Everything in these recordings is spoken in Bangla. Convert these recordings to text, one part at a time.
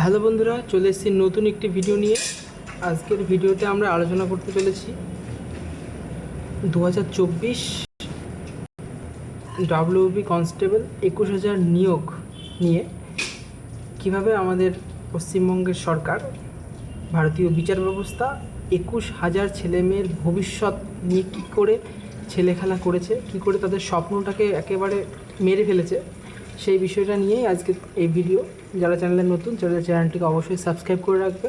হ্যালো বন্ধুরা, চলে এসেছি নতুন একটি ভিডিও নিয়ে। আজকের ভিডিওতে আমরা আলোচনা করতে চলেছি 2024 ডাব্লিউবি কনস্টেবল 21,000 নিয়োগ নিয়ে। কিভাবে আমাদের পশ্চিমবঙ্গের সরকার ভারতীয় বিচার ব্যবস্থা 21,000 ছেলেমেয়ের ভবিষ্যৎ নিয়ে কী করে ছেলেখেলা করেছে, কী করে তাদের স্বপ্নটাকে একেবারে মেরে ফেলেছে, সেই বিষয়টা নিয়েই আজকে এই ভিডিও। যারা চ্যানেলে নতুন চ্যানেলটিকে অবশ্যই সাবস্ক্রাইব করে রাখবে,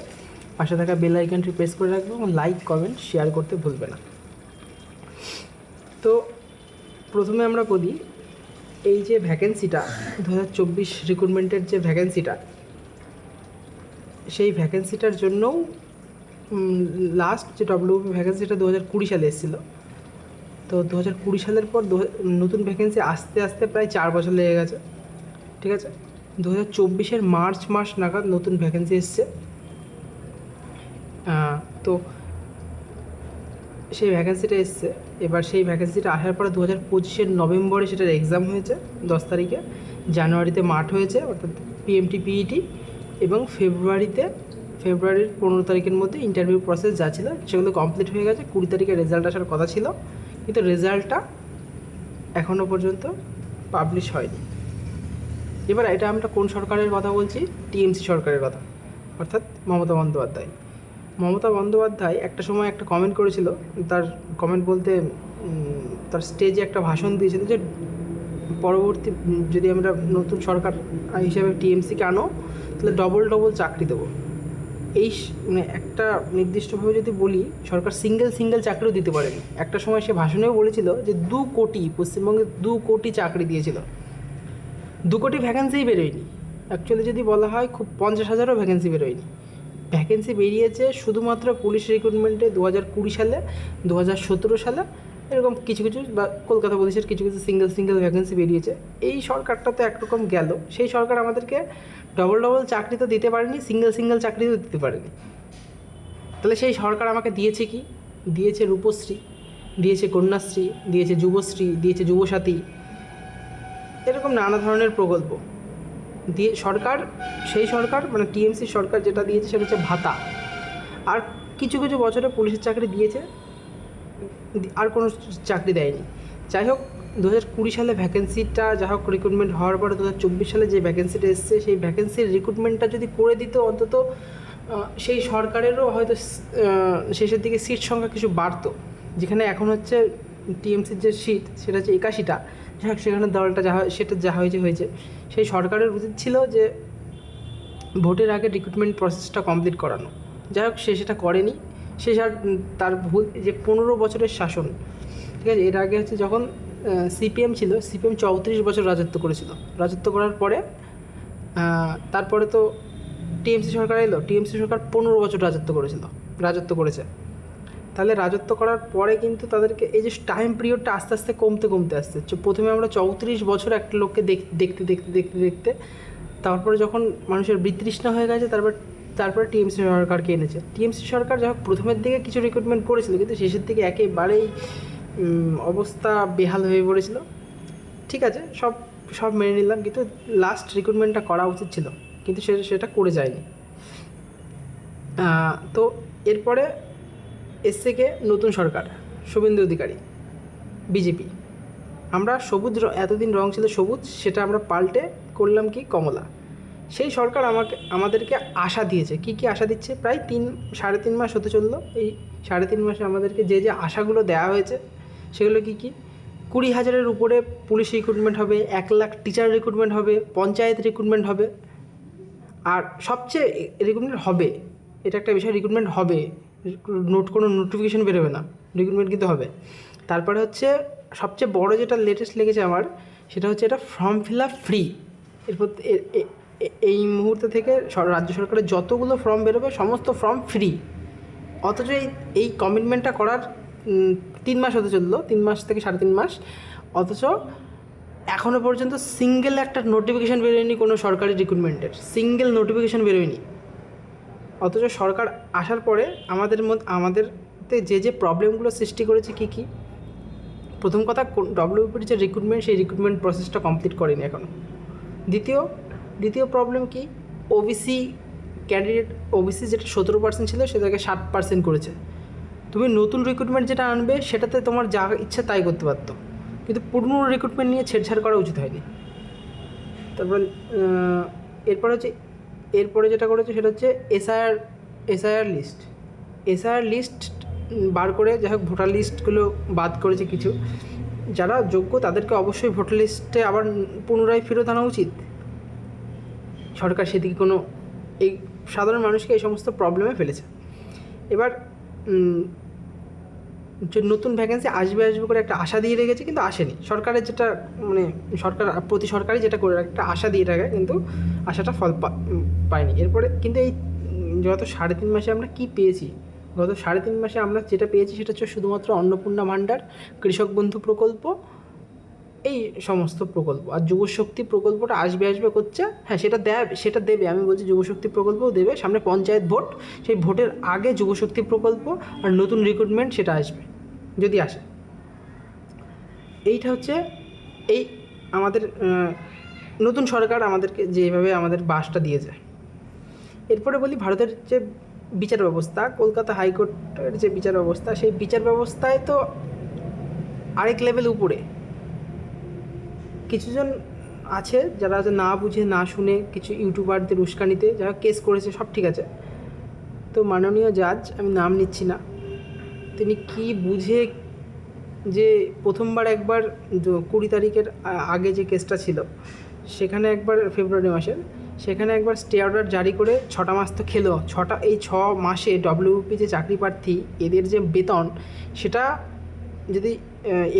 পাশে থাকা বেল আইকনটি প্রেস করে রাখবে এবং লাইক কমেন্ট শেয়ার করতে ভুলবে না। তো প্রথমে আমরা বলি, এই যে ভ্যাকেন্সিটা 2024 রিক্রুটমেন্টের যে ভ্যাকেন্সিটা, সেই ভ্যাকেন্সিটার জন্যও লাস্ট যে ডব্লিউপি ভ্যাকেন্সিটা 2020 সালে এসেছিলো। তো 2020 সালের পর নতুন ভ্যাকেন্সি আসতে আসতে প্রায় 4 বছর লেগে গেছে। ঠিক আছে, 2024 মার্চ মাস নাগাদ নতুন ভ্যাকেন্সি এসছে। তো সেই ভ্যাকেন্সিটা এসছে। এবার সেই ভ্যাকেন্সিটা আসার পরে 2025 নভেম্বরে সেটার এক্সাম হয়েছে, 10 তারিখে। জানুয়ারিতে মাঠ হয়েছে, অর্থাৎ পিএমটি পিইটি, এবং ফেব্রুয়ারির 15 তারিখের মধ্যে ইন্টারভিউ প্রসেস যা ছিল সেগুলো কমপ্লিট হয়ে গেছে। 20 তারিখে রেজাল্ট আসার কথা ছিল, কিন্তু রেজাল্টটা এখনও পর্যন্ত পাবলিশ হয়নি। এবার এটা আমরা কোন সরকারের কথা বলছি? টিএমসি সরকারের কথা, অর্থাৎ মমতা বন্দ্যোপাধ্যায় একটা সময় একটা কমেন্ট করেছিল। তার কমেন্ট বলতে তার স্টেজে একটা ভাষণ দিয়েছিল যে পরবর্তী যদি আমরা নতুন সরকার হিসেবে টিএমসিকে আনো, তাহলে ডবল চাকরি দেবো। এই মানে একটা নির্দিষ্টভাবে যদি বলি, সরকার সিঙ্গেল চাকরিও দিতে পারেনি। একটা সময় সে ভাষণেও বলেছিল যে 2 কোটি, পশ্চিমবঙ্গে 2 কোটি চাকরি দিয়েছিল। 2 কোটি ভ্যাকেন্সিই বেরোয়নি। অ্যাকচুয়ালি যদি বলা হয়, খুব 50,000ও ভ্যাকেন্সি বেরোয়নি। ভ্যাকেন্সি বেরিয়েছে শুধুমাত্র পুলিশ রিক্রুটমেন্টে 2020 সালে, 2017 সালে, এরকম কিছু বা কলকাতা পুলিশের কিছু সিঙ্গেল ভ্যাকেন্সি বেরিয়েছে। এই সরকারটা তো একরকম গেল। সেই সরকার আমাদেরকে ডবল চাকরি তো দিতে পারেনি, সিঙ্গেল চাকরি তো দিতে পারেনি। তাহলে সেই সরকার আমাকে দিয়েছে কি? দিয়েছে রূপশ্রী, দিয়েছে কন্যাশ্রী, দিয়েছে যুবশ্রী, দিয়েছে যুবসাথী, এরকম নানা ধরনের প্রকল্প দিয়ে সেই সরকার মানে টিএমসি সরকার যেটা দিয়েছে সেটা হচ্ছে ভাতা। আর কিছু বছরে পুলিশের চাকরি দিয়েছে, আর কোনো চাকরি দেয়নি। যাই হোক, 2020 সালে ভ্যাকেন্সিটা রিক্রুটমেন্ট হওয়ার পরে 2024 সালে যে ভ্যাকেন্সিটা এসছে, সেই ভ্যাকেন্সির রিক্রুটমেন্টটা যদি করে দিত, অন্তত সেই সরকারেরও হয়তো শেষের দিকে সিট সংখ্যা কিছু বাড়তো। যেখানে এখন হচ্ছে টিএমসির যে সিট সেটা হচ্ছে 81টা। যাই হোক, সেখানে দলটা যা হয়েছে। সেই সরকারের উচিত ছিল যে ভোটের আগে রিক্রুটমেন্ট প্রসেসটা কমপ্লিট করানো। যাই হোক, সে সেটা করেনি। তার ভুল যে 15 বছরের শাসন। ঠিক আছে, এর আগে হচ্ছে যখন সিপিএম ছিল, সিপিএম 34 বছর রাজত্ব করার পরে তারপরে তো টিএমসি সরকার এলো। টিএমসি সরকার 15 বছর রাজত্ব করেছে। তাহলে রাজত্ব করার পরে কিন্তু তাদেরকে এই যে টাইম পিরিয়ডটা আস্তে আস্তে কমতে আসছে। প্রথমে আমরা 34 বছর একটা লোককে দেখতে তারপরে যখন মানুষের বিতৃষ্ণা হয়ে গেছে, তারপরে টিএমসি সরকারকে এনেছে। টিএমসি সরকার যখন প্রথমের দিকে কিছু রিক্রুটমেন্ট করেছিল, কিন্তু শেষের দিকে একেবারেই অবস্থা বেহাল হয়ে পড়েছিল। ঠিক আছে, সব মেনে নিলাম, কিন্তু লাস্ট রিক্রুটমেন্টটা করা উচিত ছিল, কিন্তু সেটা করে যায়নি। তো এরপরে এসছে কে? নতুন সরকার, শুভেন্দু অধিকারী, বিজেপি। আমরা এতদিন রং ছিল সবুজ, সেটা আমরা পাল্টে করলাম কি? কমলা। সেই সরকার আমাদেরকে আশা দিয়েছে। কি আশা দিচ্ছে? প্রায় 3-3.5 মাস হতে চললো। এই 3.5 মাসে আমাদেরকে যে আশাগুলো দেওয়া হয়েছে, সেগুলো কি? 20,000-এর উপরে পুলিশ রিক্রুটমেন্ট হবে, 1 লাখ টিচার রিক্রুটমেন্ট হবে, পঞ্চায়েত রিক্রুটমেন্ট হবে। আর সবচেয়ে রিক্রুটমেন্ট হবে, এটা একটা বিষয়, রিক্রুটমেন্ট হবে, কোনো নোটিফিকেশন বেরোবে না, রিক্রুটমেন্ট কিন্তু হবে। তারপরে হচ্ছে সবচেয়ে বড় যেটা লেটেস্ট লেগেছে আমার, সেটা হচ্ছে এটা ফর্ম ফিল আপ ফ্রি। এরপর এই মুহূর্তে থেকে রাজ্য সরকারের যতগুলো ফর্ম বেরোবে সমস্ত ফর্ম ফ্রি। অথচ এই কমিটমেন্টটা করার 3 মাস হতে চললো, 3 মাস থেকে 3.5 মাস, অথচ এখনও পর্যন্ত সিঙ্গেল একটা নোটিফিকেশান বেরোয়নি কোনো সরকারি রিক্রুটমেন্টের, সিঙ্গেল নোটিফিকেশান বেরোয়নি। অথচ সরকার আসার পরে আমাদেরতে যে প্রবলেমগুলো সৃষ্টি করেছে কি? প্রথম কথা, ডব্লিউপির যে রিক্রুটমেন্ট, সেই রিক্রুটমেন্ট প্রসেসটা কমপ্লিট করেনি এখনও। দ্বিতীয় প্রবলেম কি? ওবিসি ক্যান্ডিডেট ওবিসি যেটা 17% ছিল সেটাকে 60% করেছে। তুমি নতুন রিক্রুটমেন্ট যেটা আনবে সেটাতে তোমার যা ইচ্ছা তাই করতে পারতো, কিন্তু পুরনো রিক্রুটমেন্ট নিয়ে ছেড়ছাড় করা উচিত হয়নি। তারপর এরপরে যেটা করেছে সেটা হচ্ছে এসআইআর লিস্ট বার করে, যাই হোক ভোটার লিস্টগুলো বাদ করেছে কিছু। যারা যোগ্য তাদেরকে অবশ্যই ভোটার লিস্টে আবার পুনরায় ফেরত আনা উচিত। সরকার সেদিকে কোনো এই সাধারণ মানুষকে এই সমস্ত প্রবলেমে ফেলেছে। এবার যে নতুন ভ্যাকেন্সি আসবে করে একটা আশা দিয়ে রেখেছে, কিন্তু আসেনি। সরকারের যেটা মানে প্রতি সরকারই যেটা করে একটা আশা দিয়ে রাখে, কিন্তু আশাটা ফল পায়নি। এরপরে কিন্তু এই গত 3.5 মাসে আমরা কী পেয়েছি? গত 3.5 মাসে আমরা যেটা পেয়েছি সেটা হচ্ছে শুধুমাত্র অন্নপূর্ণা ভাণ্ডার, কৃষক বন্ধু প্রকল্প, এই সমস্ত প্রকল্প। আর যুবশক্তি প্রকল্পটা আসবে করছে, হ্যাঁ সেটা দেবে, আমি বলছি যুবশক্তি প্রকল্পও দেবে। সামনে পঞ্চায়েত ভোট, সেই ভোটের আগে যুবশক্তি প্রকল্প আর নতুন রিক্রুটমেন্ট সেটা আসবে, যদি আসে। এইটা হচ্ছে এই আমাদের নতুন সরকার আমাদেরকে যেভাবে আমাদের বাসটা দিয়ে যায়। এরপরে বলি ভারতের যে বিচার ব্যবস্থা, কলকাতা হাইকোর্টের যে বিচার ব্যবস্থা, সেই বিচার ব্যবস্থায় তো আরেক লেভেল উপরে। কিছুজন আছে যারা না বুঝে না শুনে কিছু ইউটিউবারদের উস্কানিতে যারা কেস করেছে, সব ঠিক আছে। তো মাননীয় জাজ, আমি নাম নিচ্ছি না, তিনি কি বুঝে যে প্রথমবার একবার 20 তারিখের আগে যে কেসটা ছিল সেখানে একবার ফেব্রুয়ারি মাসের, সেখানে একবার স্টে অর্ডার জারি করে 6টা মাস তো খেলো। এই 6 মাসে ডব্লিউপি যে চাকরি প্রার্থী এদের যে বেতন, সেটা যদি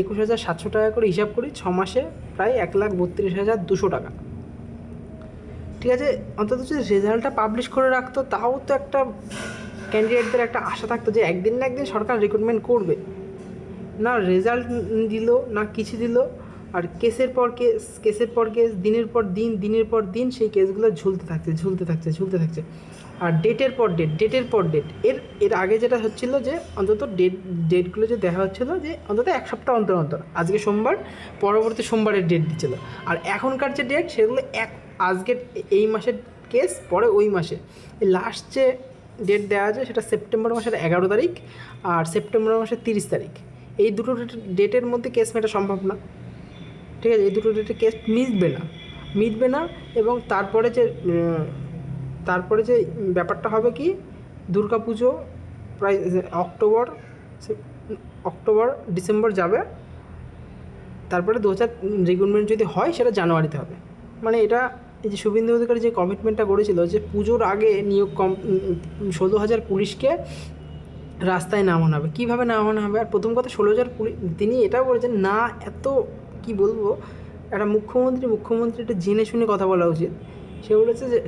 21,700 টাকা করে হিসাব করি, 6 মাসে প্রায় 1,32,200 টাকা। ঠিক আছে, অন্তত যদি রেজাল্টটা পাবলিশ করে রাখতো তাও তো একটা ক্যান্ডিডেটদের একটা আশা থাকতো যে একদিন না একদিন সরকার রিক্রুটমেন্ট করবে। না রেজাল্ট দিল, না কিছু দিল। আর কেসের পর কেস, দিনের পর দিন সেই কেসগুলো ঝুলতে থাকছে। আর ডেটের পর ডেট। এর আগে যেটা হচ্ছিল যে অন্তত ডেটগুলো যে দেখা হচ্ছিলো যে অন্তত 1 সপ্তাহ অন্তর, আজকে সোমবার, পরবর্তী সোমবারের ডেট দিচ্ছিলো। আর এখনকার যে ডেট সেগুলো আজকের এই মাসের কেস, পরে ওই মাসে লাস্ট যে ডেট দেওয়া আছে সেটা সেপ্টেম্বর মাসের 11 তারিখ আর সেপ্টেম্বর মাসের 30 তারিখ। এই দুটো ডেটের মধ্যে কেস মেটা সম্ভব না। ঠিক আছে, এই দুটো ডেটে কেস মিটবে না। এবং তারপরে যে ব্যাপারটা হবে কি, দুর্গাপুজো প্রায় অক্টোবর ডিসেম্বর যাবে, তারপরে 2000 রিক্রুটমেন্ট যদি হয় সেটা জানুয়ারিতে হবে। মানে এটা এই যে শুভেন্দু অধিকারী যে কমিটমেন্টটা করেছিল যে পুজোর আগে 16,000 পুলিশকে রাস্তায় নামানো হবে। কীভাবে নামানো হবে? আর প্রথম কথা 16,000 পুলিশ, তিনি এটাও বলেছেন না, এত কি বলবো, একটা মুখ্যমন্ত্রী একটু জেনে শুনে কথা বলা উচিত।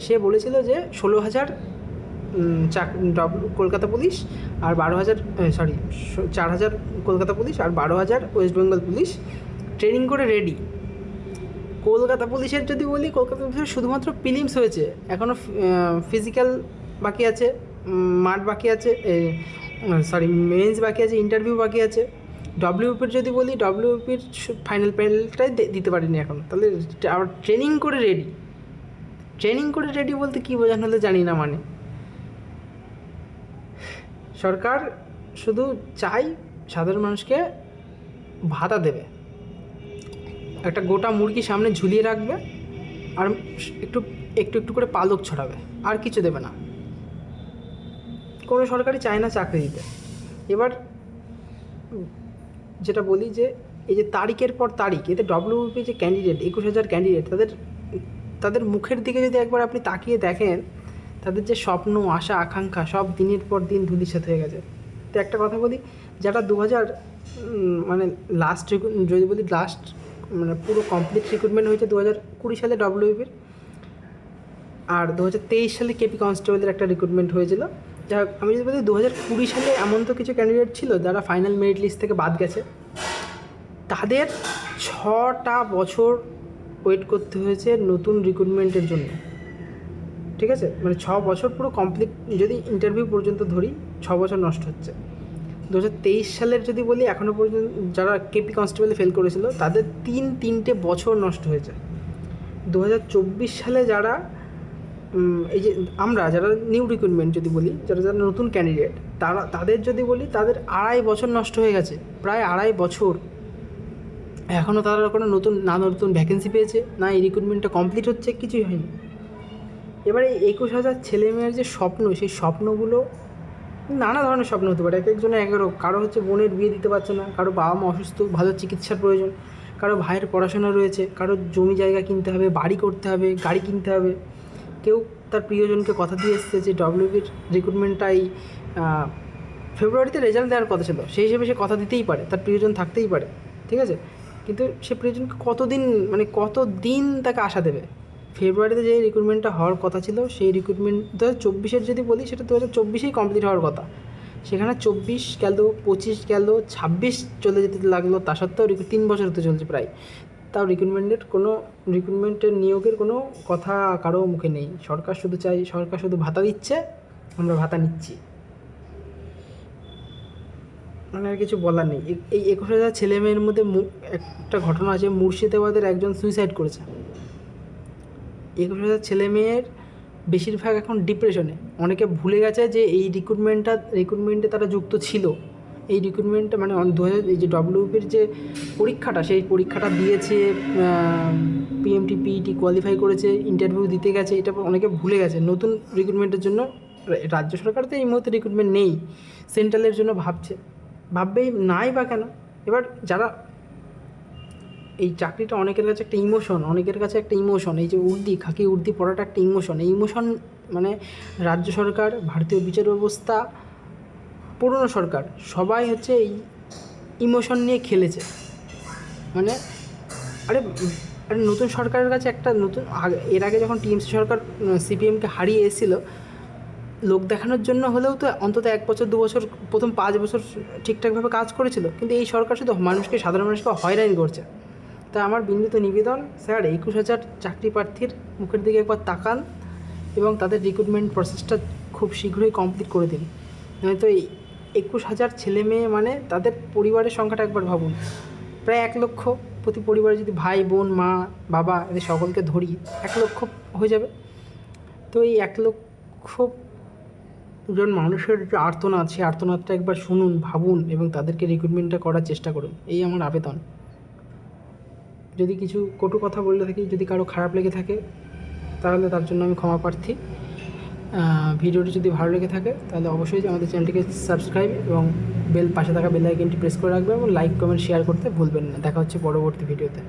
সে বলেছিল যে 16,000 কলকাতা পুলিশ আর 4,000 কলকাতা পুলিশ আর 12,000 ওয়েস্ট বেঙ্গল পুলিশ ট্রেনিং করে রেডি। কলকাতা পুলিশের যদি বলি, কলকাতা পুলিশের শুধুমাত্র প্রিলিমস হয়েছে, এখনও ফিজিক্যাল বাকি আছে, মাঠ বাকি আছে, মেন্স বাকি আছে, ইন্টারভিউ বাকি আছে। ডব্লিউপির যদি বলি, ডব্লিউপির ফাইনাল প্যানেলটাই দিতে পারিনি এখন। তাহলে আবার ট্রেনিং করে রেডি বলতে কী বোঝানো হলে জানি না। মানে সরকার শুধু চাই সাধারণ মানুষকে ভাতা দেবে, একটা গোটা মুরগি সামনে ঝুলিয়ে রাখবে আর একটু করে পালক ছড়াবে, আর কিছু দেবে না। কোনো সরকারই চায় না চাকরি দিতে। এবার যেটা বলি যে এই যে তারিখের পর তারিখ, এতে ডব্লিউপি যে ক্যান্ডিডেট 21,000 ক্যান্ডিডেট, তাদের মুখের দিকে যদি একবার আপনি তাকিয়ে দেখেন, তাদের যে স্বপ্ন, আশা, আকাঙ্ক্ষা সব দিনের পর দিন ধূলিসাৎ হয়ে গেছে। তো একটা কথা বলি, যারা 2000 মানে লাস্ট মানে পুরো কমপ্লিট রিক্রুটমেন্ট হয়েছে 2020 সালে ডব্লিউপির, আর 2023 সালে কেপি কনস্টেবলের একটা রিক্রুটমেন্ট হয়েছিল। যা আমি যদি বলি 2020 সালে এমন তো কিছু ক্যান্ডিডেট ছিল যারা ফাইনাল মেরিট লিস্ট থেকে বাদ গেছে, তাদের 6টা বছর ওয়েট করতে হয়েছে নতুন রিক্রুটমেন্টের জন্য। ঠিক আছে, মানে 6 বছর পুরো কমপ্লিট, যদি ইন্টারভিউ পর্যন্ত ধরি 6 বছর নষ্ট হচ্ছে। 2023 সালের যদি বলি, এখনও পর্যন্ত যারা কেপি কনস্টেবলে ফেল করেছিল তাদের 3 বছর নষ্ট হয়েছে। 2024 সালে যারা এই যে আমরা যারা নিউ রিক্রুটমেন্ট যদি বলি, যারা যারা নতুন ক্যান্ডিডেট, তাদের যদি বলি, তাদের 2.5 বছর নষ্ট হয়ে গেছে, প্রায় 2.5 বছর। এখনও তারা কোনো নতুন ভ্যাকেন্সি পেয়েছে না, এই রিক্রুটমেন্টটা কমপ্লিট হচ্ছে, কিছুই হয়নি। এবারে 21,000 ছেলেমেয়ের যে স্বপ্ন, সেই স্বপ্নগুলো নানা ধরনের স্বপ্ন হতে পারে, এক একজনের কারো হচ্ছে বোনের বিয়ে দিতে পারছে না, কারো বাবা মা অসুস্থ, ভালো চিকিৎসার প্রয়োজন, কারো ভাইয়ের পড়াশোনা রয়েছে, কারো জমি জায়গা কিনতে হবে, বাড়ি করতে হবে, গাড়ি কিনতে হবে। কেউ তার প্রিয়জনকে কথা দিয়ে এসছে যে ডব্লিউবির রিক্রুটমেন্টটা এই ফেব্রুয়ারিতে রেজাল্ট দেওয়ার কথা ছিল, সেই হিসেবে সে কথা দিতেই পারে, তার প্রিয়জন থাকতেই পারে, ঠিক আছে। কিন্তু সে প্রিয়জনকে কতদিন তাকে আশা দেবে? ফেব্রুয়ারিতে যে রিক্রুটমেন্টটা হওয়ার কথা ছিল, সেই রিক্রুটমেন্ট 2024-এর যদি বলি, সেটা 2024-এই কমপ্লিট হওয়ার কথা। সেখানে 24 গেল, 25 গেল, 26 চলে যেতে লাগলো, তা সত্ত্বেও 3 বছর হতে চলছে প্রায়, তাও রিক্রুটমেন্টের নিয়োগের কোনো কথা কারো মুখে নেই। সরকার শুধু ভাতা দিচ্ছে, আমরা ভাতা নিচ্ছি, মানে আর কিছু বলার নেই। এই 21,000 ছেলেমেয়ের মধ্যে একটা ঘটনা আছে, মুর্শিদাবাদের একজন সুইসাইড করেছে। 21,000 ছেলেমেয়ের বেশিরভাগ এখন ডিপ্রেশনে। অনেকে ভুলে গেছে যে এই রিক্রুটমেন্টে তারা যুক্ত ছিল। এই রিক্রুটমেন্টটা মানে এই যে ডব্লিউপির যে পরীক্ষাটা, সেই পরীক্ষাটা দিয়েছে, পিএমটি পিইটি কোয়ালিফাই করেছে, ইন্টারভিউ দিতে গেছে, এটা অনেকে ভুলে গেছে। নতুন রিক্রুটমেন্টের জন্য রাজ্য সরকার তো এই মুহূর্তে রিক্রুটমেন্ট নেই, সেন্ট্রালের জন্য ভাববেই নাই বা কেন। এবার যারা এই চাকরিটা অনেকের কাছে একটা ইমোশন, এই যে খাকি উর্দি পড়াটা একটা ইমোশন। এই ইমোশন মানে রাজ্য সরকার, ভারতীয় বিচার ব্যবস্থা, পুরনো সরকার সবাই হচ্ছে এই ইমোশন নিয়ে খেলেছে। মানে আরে নতুন সরকারের কাছে এর আগে যখন টিএমসি সরকার সিপিএমকে হারিয়ে এসেছিলো, লোক দেখানোর জন্য হলেও তো অন্তত 1 বছর 2 বছর, প্রথম 5 বছর ঠিকঠাকভাবে কাজ করেছিল। কিন্তু এই সরকার শুধু সাধারণ মানুষকে হয়রানি করছে। তাই আমার বিনীত নিবেদন, স্যার 21,000 চাকরি প্রার্থীর মুখের দিকে একবার তাকান এবং তাদের রিক্রুটমেন্ট প্রসেসটা খুব শীঘ্রই কমপ্লিট করে দিন। নয়তো এই 21,000 ছেলে মেয়ে মানে তাদের পরিবারের সংখ্যাটা একবার ভাবুন, প্রায় 1 লক্ষ প্রতি পরিবারে। যদি ভাই বোন মা বাবা এদের সকলকে ধরি, 1 লক্ষ হয়ে যাবে। তো এই 1 লক্ষ জন মানুষের যে আর্তনাদ, সেই আর্তনাদটা একবার শুনুন, ভাবুন এবং তাদেরকে রিক্রুটমেন্টটা করার চেষ্টা করুন, এই আমার আবেদন। যদি কিছু কটু কথা বলে থাকি, যদি কারো খারাপ লেগে থাকে, তাহলে তার জন্য আমি ক্ষমা প্রার্থী। ভিডিওটি যদি ভালো লেগে থাকে তাহলে অবশ্যই আমাদের চ্যানেলটিকে সাবস্ক্রাইব এবং পাশে থাকা বেল আইকনটি প্রেস করে রাখবেন এবং লাইক কমেন্ট শেয়ার করতে ভুলবেন না। দেখা হচ্ছে পরবর্তী ভিডিওতে।